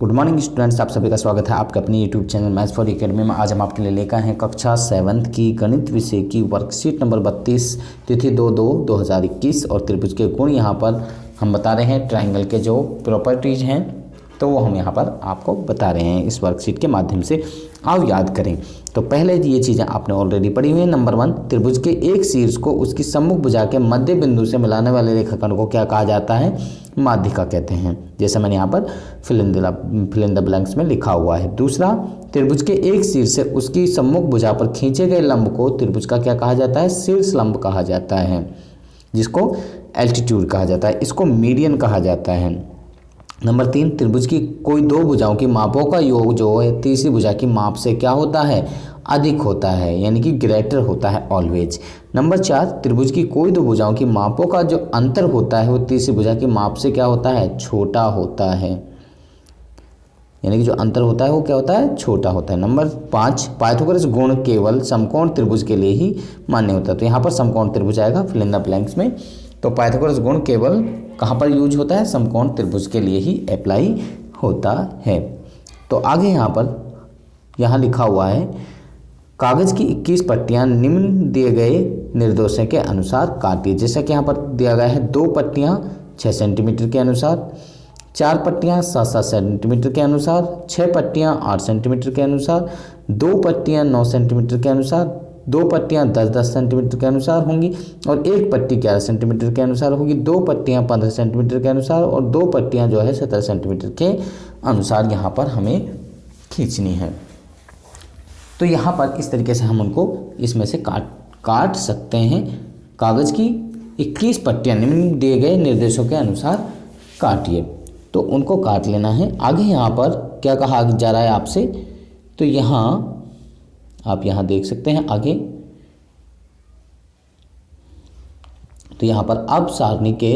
Good morning students, आप सभी का स्वागत है आपके अपने YouTube channel maths for academy में। आज हम आपके लिए लेकर हैं कक्षा 7th की गणित विषय की वर्कशीट नंबर 32, तिथि 2/2/2021 और त्रिभुज के गुण यहाँ पर हम बता रहे हैं। ट्रायंगल के जो प्रॉपर्टीज़ हैं तो वो हम यहाँ पर आपको बता रहे हैं इस वर्कशीट के माध्यम से। आओ याद करें। तो पहले ये चीज़ें आपने ऑलरेडी पढ़ी हुई हैं। नंबर 1, त्रिभुज के एक शीर्ष को उसकी सम्मुख भुजा के मध्य बिंदु से मिलाने वाले रेखाखंड को क्या कहा जाता है? माध्यिका कहते हैं। जैसे मैंने यहाँ पर फिल इन द ब्लैंक्स में लिखा हुआ है। दूसरा, त्रिभुज के एक शीर्ष से उसकी सम्मुख भुजा पर खींचे गए लंब को त्रिभुज का क्या कहा जाता है? शीर्ष लंब कहा जाता है, जिसको एल्टीट्यूड कहा जाता है। इसको मीडियन कहा जाता है। नंबर 3, त्रिभुज की कोई दो भुजाओं की मापों का योग जो है तीसरी भुजा की माप से क्या होता है? अधिक होता है, यानी कि ग्रेटर होता है ऑलवेज। नंबर 4, त्रिभुज की कोई दो भुजाओं की मापों का जो अंतर होता है वो तीसरी भुजा की माप से क्या होता है? छोटा होता है, यानी कि जो अंतर होता है वो क्या होता है? छोटा होता है। नंबर 5, पाइथागोरस गुण केवल समकोण त्रिभुज के लिए ही मान्य होता है। तो यहाँ पर समकोण त्रिभुज आएगा फिल इन द ब्लैंक्स में। तो पाइथागोरस गुण केवल कहाँ पर यूज होता है? समकोण त्रिभुज के लिए ही अप्लाई होता है। तो आगे यहाँ लिखा हुआ है, कागज की 21 पट्टियाँ निम्न दिए गए निर्देशों के अनुसार काटिए। जैसा कि यहाँ पर दिया गया है 2 पट्टियाँ 6 सेंटीमीटर के अनुसार, 4 पट्टियाँ 7-7 सेंटीमीटर के अनुसार, 6 पट्टियाँ 8 सेंटीमीटर के अनुसार, 2 पट्टियाँ 9 सेंटीमीटर के अनुसार, 2 पट्टियाँ 10-10 सेंटीमीटर के अनुसार होंगी और 1 पट्टी 11 सेंटीमीटर के अनुसार होगी, 2 पट्टियाँ 15 सेंटीमीटर के अनुसार और 2 पट्टियाँ जो है 17 सेंटीमीटर के अनुसार यहाँ पर हमें खींचनी है। तो यहाँ पर इस तरीके से हम उनको इसमें से काट सकते हैं। कागज़ की 21 पट्टियाँ निम्न दिए गए निर्देशों के अनुसार काटिए, तो उनको काट लेना है। आगे यहाँ पर क्या कहा जा रहा है आपसे? तो यहाँ आप यहाँ देख सकते हैं आगे। तो यहाँ पर अब सारणी के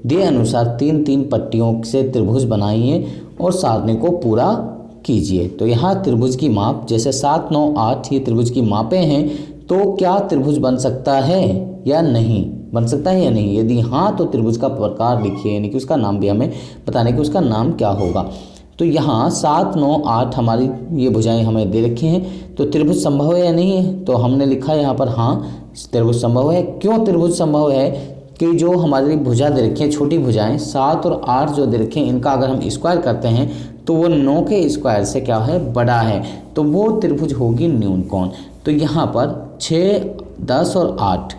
दिए अनुसार 3-3 पट्टियों से त्रिभुज बनाइए और सारणी को पूरा कीजिए। तो यहाँ त्रिभुज की माप जैसे 7, 9, 8 ये त्रिभुज की मापें हैं, तो क्या त्रिभुज बन सकता है या नहीं? बन सकता है या नहीं? यदि हाँ तो त्रिभुज का प्रकार लिखिए, यानी कि उसका नाम भी हमें बताने कि उसका नाम क्या होगा। तो यहाँ 7, 9, 8 हमारी ये भुजाएं हमें दे रखी हैं, तो त्रिभुज संभव है या नहीं है? तो हमने लिखा है यहाँ पर हाँ त्रिभुज संभव है। क्यों त्रिभुज संभव है? कि जो हमारी भुजा दे रखी है, छोटी भुजाएं 7 और 8 जो दे रखे हैं, इनका अगर हम स्क्वायर करते हैं तो वो 9 के स्क्वायर से क्या है? बड़ा है, तो वो त्रिभुज होगी न्यून कोण। तो यहाँ पर 6, 10 और 8,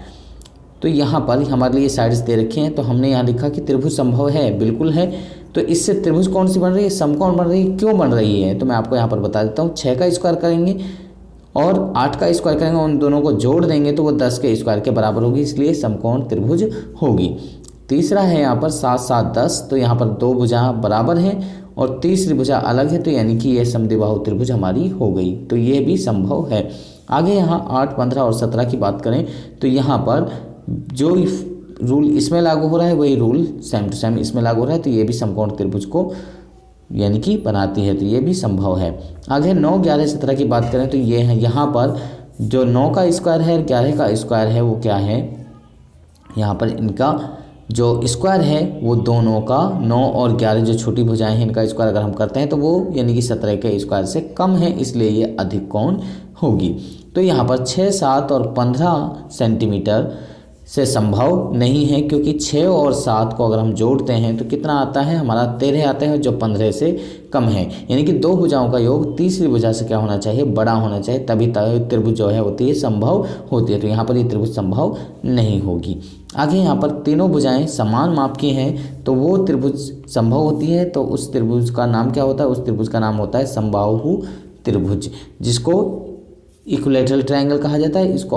तो यहाँ पर हमारे लिए साइड्स दे रखे हैं, तो हमने यहाँ लिखा कि त्रिभुज संभव है, बिल्कुल है। तो इससे त्रिभुज कौन सी बन रही है? समकोण बन रही है। क्यों बन रही है? तो मैं आपको यहाँ पर बता देता हूँ। 6 का स्क्वायर करेंगे और 8 का स्क्वायर करेंगे, उन दोनों को जोड़ देंगे तो वो 10 के स्क्वायर के बराबर होगी, इसलिए समकोण त्रिभुज होगी। तीसरा है यहाँ पर 7, 7, 10, तो यहाँ पर 2 भुजा बराबर हैं और तीसरी भुजा अलग है, तो यानी कि ये समद्विबाहु त्रिभुज हमारी हो गई। तो ये भी संभव है। आगे यहाँ 8, 15 और 17 की बात करें तो यहाँ पर जो रूल इसमें लागू हो रहा है वही रूल सेम टू सेम इसमें लागू हो रहा है, तो ये भी समकोण त्रिभुज को यानी कि बनाती है, तो ये भी संभव है। आगे 9, 11, 17 की बात करें तो ये है, यहाँ पर जो 9 का स्क्वायर है 11 का स्क्वायर है वो क्या है? यहाँ पर इनका जो स्क्वायर है वो दोनों का 9 और 11 जो छोटी भुजाएं हैं इनका स्क्वायर अगर हम करते हैं तो वो यानी कि 17 के स्क्वायर से कम है, इसलिए ये अधिक कोण होगी। तो यहाँ पर 6, 7 और 15 सेंटीमीटर से संभव नहीं है, क्योंकि 6 और 7 को अगर हम जोड़ते हैं तो कितना आता है? हमारा 13 आता है, जो 15 से कम है। यानी कि 2 भुजाओं का योग तीसरी भुजा से क्या होना चाहिए? बड़ा होना चाहिए, तभी त्रिभुज जो है होती है संभव होती है। तो यहाँ पर ये त्रिभुज संभव नहीं होगी। आगे यहाँ पर तीनों भुजाएं समान माप की हैं तो वो त्रिभुज संभव होती है। तो उस त्रिभुज का नाम क्या होता है? उस त्रिभुज का नाम होता है समबाहु त्रिभुज, जिसको इक्विलैटरल ट्रायंगल कहा जाता है, इसको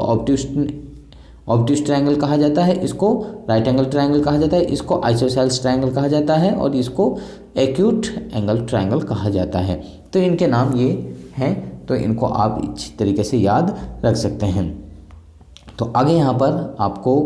ऑब्ट्यूज ट्रायंगल कहा जाता है, इसको राइट एंगल ट्रायंगल कहा जाता है, इसको आइसोसेलेस ट्रायंगल कहा जाता है और इसको एक्यूट एंगल ट्रायंगल कहा जाता है। तो इनके नाम ये हैं, तो इनको आप इस तरीके से याद रख सकते हैं। तो आगे यहाँ पर आपको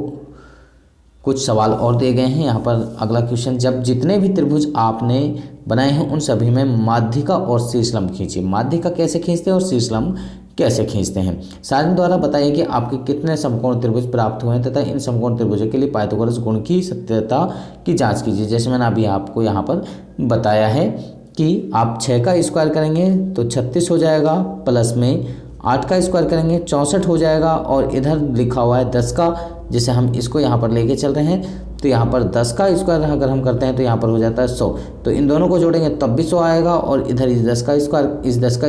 कुछ सवाल और दिए गए हैं। यहाँ पर अगला क्वेश्चन, जब जितने भी त्रिभुज आपने बनाए हैं उन सभी में माध्यिका और शीर्षलंब खींचिए। माध्यिका कैसे खींचते हैं और शीर्षलंब कैसे खींचते हैं? सारणी द्वारा बताइए कि आपके कितने समकोण त्रिभुज प्राप्त हुए हैं तथा इन समकोण त्रिभुजों के लिए पाइथागोरस गुण की सत्यता की जांच कीजिए। जैसे मैंने अभी आपको यहाँ पर बताया है कि आप 6 का स्क्वायर करेंगे तो 36 हो जाएगा, प्लस में 8 का स्क्वायर करेंगे 64 हो जाएगा, और इधर लिखा हुआ है 10 का, जैसे हम इसको यहाँ पर लेके चल रहे हैं तो यहाँ पर 10 का स्क्वायर अगर हम करते हैं तो यहाँ पर हो जाता है 100। तो इन दोनों को जोड़ेंगे तब भी 100 आएगा, और इधर इस 10 का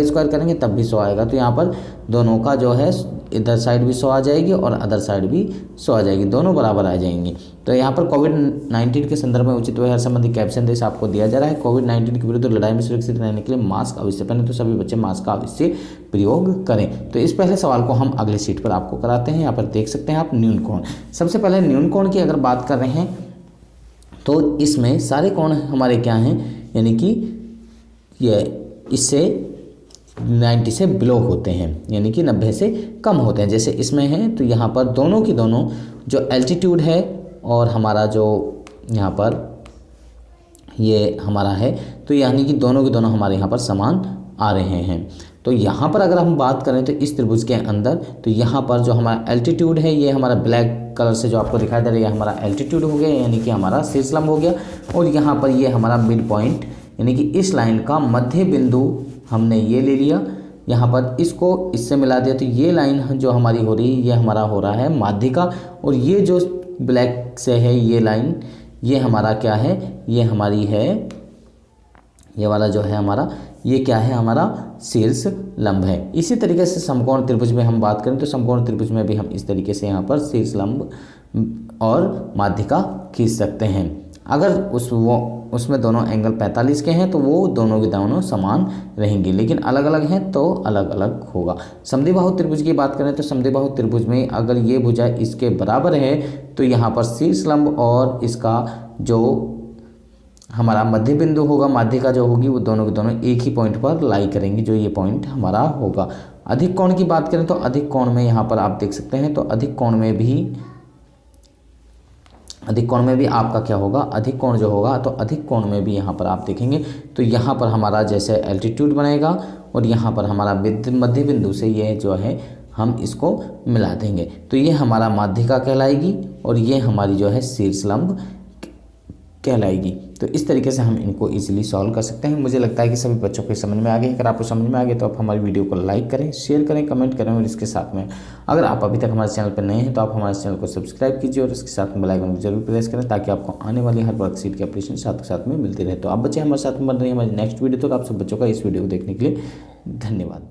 स्क्वायर करेंगे तब भी 100 आएगा। तो यहाँ पर दोनों का जो है इधर साइड भी 100 आ जाएगी और अदर साइड भी 100 आ जाएगी, दोनों बराबर आ जाएंगी। तो यहाँ पर कोविड-19 के संदर्भ में उचित व्यवहार संबंधी कैप्शन देश आपको दिया जा रहा है। कोविड-19 के विरुद्ध लड़ाई में सुरक्षित रहने के लिए मास्क अवश्य पहने, तो सभी बच्चे मास्क का अवश्य प्रयोग करें। तो इस पहले सवाल को हम अगले शीट पर आपको कराते हैं। यहाँ पर देख सकते हैं आप न्यून कोण। सबसे पहले न्यून कोण की अगर बात कर रहे हैं तो इसमें सारे कोण हमारे क्या हैं, यानी कि ये इससे 90 से बिलो होते हैं, यानी कि 90 से कम होते हैं। जैसे इसमें है तो यहाँ पर दोनों की दोनों जो एल्टीट्यूड है और हमारा जो यहाँ पर ये हमारा है, तो यानी कि दोनों के दोनों हमारे यहाँ पर समान आ रहे हैं। तो यहाँ पर अगर हम बात करें तो इस त्रिभुज के अंदर, तो यहाँ पर जो हमारा एल्टीट्यूड है, ये हमारा ब्लैक कलर से जो आपको दिखाई दे रहा है, ये हमारा एल्टीट्यूड हो गया, यानी कि हमारा शीर्षलंब हो गया। और यहाँ पर ये हमारा मिड पॉइंट, यानी कि इस लाइन का मध्य बिंदु हमने ये ले लिया, यहाँ पर इसको इससे मिला दिया, तो ये लाइन जो हमारी हो रही है ये हमारा हो रहा है माध्यिका। और ये जो ब्लैक से है ये लाइन, ये हमारा क्या है, ये हमारी है, ये वाला जो है हमारा, ये क्या है, हमारा शीर्ष लंब है। इसी तरीके से समकोण त्रिभुज में हम बात करें तो समकोण त्रिभुज में भी हम इस तरीके से यहाँ पर शीर्ष लंब और माध्यिका खींच सकते हैं। अगर उसमें दोनों एंगल 45 के हैं तो वो दोनों के दोनों समान रहेंगे, लेकिन अलग अलग हैं तो अलग अलग होगा। समद्विबाहु त्रिभुज की बात करें तो समद्विबाहु त्रिभुज में अगर ये भुजा इसके बराबर है तो यहाँ पर शीर्ष लंब और इसका जो हमारा मध्य बिंदु होगा, माध्यिका जो होगी, वो दोनों के दोनों एक ही पॉइंट पर लाई करेंगे, जो ये पॉइंट हमारा होगा। अधिक कोण की बात करें तो अधिक कोण में यहाँ पर आप देख सकते हैं, तो अधिक कोण में भी आपका क्या होगा, अधिक कोण जो होगा, तो अधिक कोण में भी यहाँ पर आप देखेंगे तो यहाँ पर हमारा जैसे एल्टीट्यूड बनेगा और यहाँ पर हमारा मध्य बिंदु से ये जो है हम इसको मिला देंगे, तो ये हमारा माध्यिका कहलाएगी और ये हमारी जो है शीर्ष लंब कहलाएगी। तो इस तरीके से हम इनको इजीली सॉल्व कर सकते हैं। मुझे लगता है कि सभी बच्चों को समझ में आ गया। अगर आपको समझ में आ गया तो आप हमारी वीडियो को लाइक करें, शेयर करें, कमेंट करें, और इसके साथ में अगर आप अभी तक हमारे चैनल पर नए हैं तो आप हमारे चैनल को सब्सक्राइब कीजिए और इसके साथ में बेल आइकन को जरूर प्रेस करें, ताकि आपको आने वाली हर वर्कशीट की अपडेशन साथ में मिलती रहे। तो आप बच्चे हमारे साथ में बन रही है हमारी नेक्स्ट वीडियो तक। आप सब बच्चों का इस वीडियो को देखने के लिए धन्यवाद।